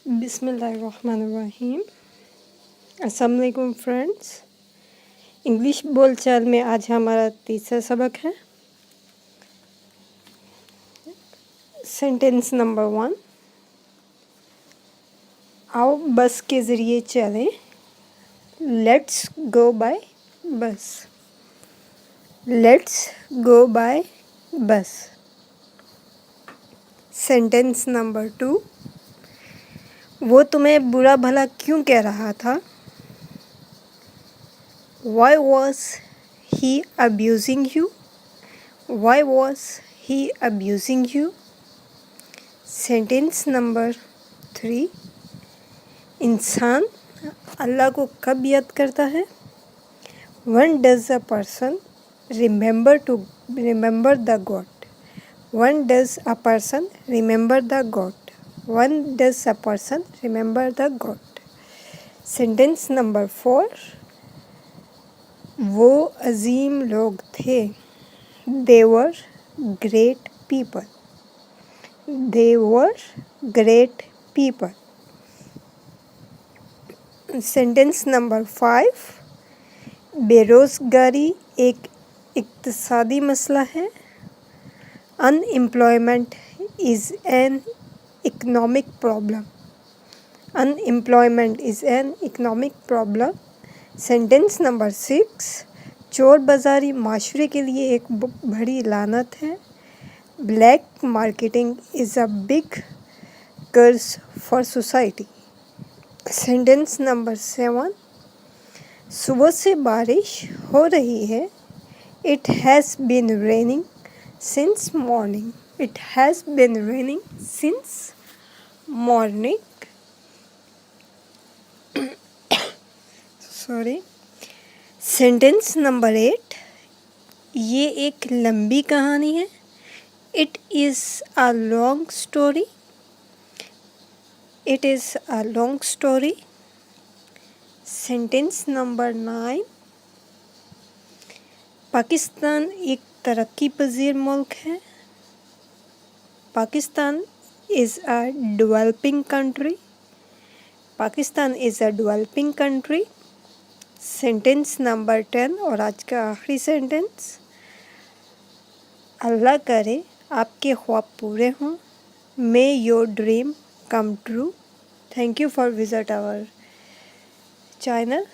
बिस्मिल्लाहिर्रहमानिर्रहीम। अस्सलाम वालेकुम फ्रेंड्स। इंग्लिश बोलचाल में आज हमारा तीसरा सबक है। Sentence number 1। आओ बस के ज़रिए चलें। लेट्स गो बाय बस। लेट्स गो बाय बस। Sentence number 2। वो तुम्हें बुरा भला क्यों कह रहा था? Why was he abusing you? Why was he abusing you? Sentence number 3। इंसान अल्लाह को कब याद करता है? When does a person remember the God? When does a person remember the God? When does a person remember the God? Sentence number 4। वो अजीम लोग थे। They were great people. They were great people. Sentence number 5। बेरोज़गारी एक इक़्तिसादी मसला है। Unemployment is an economic problem. Unemployment is an economic problem. Sentence number 6। चोर बाज़ारी माशरे के लिए एक बड़ी लानत है। Black marketing is a big curse for society. Sentence number 7। सुबह से बारिश हो रही है। It has been raining since morning. It has been raining since morning. Sorry. Sentence number 8। ये एक लंबी कहानी है। It is a long story. It is a long story. Sentence number 9। Pakistan एक तरक्की पजीर मुल्क है। Pakistan is a developing country. Pakistan is a developing country. Sentence number 10 और आज का आखिरी सेंटेंस। अल्लाह करे आपके ख्वाब पूरे हों। May your dream come true. Thank you for visit our channel.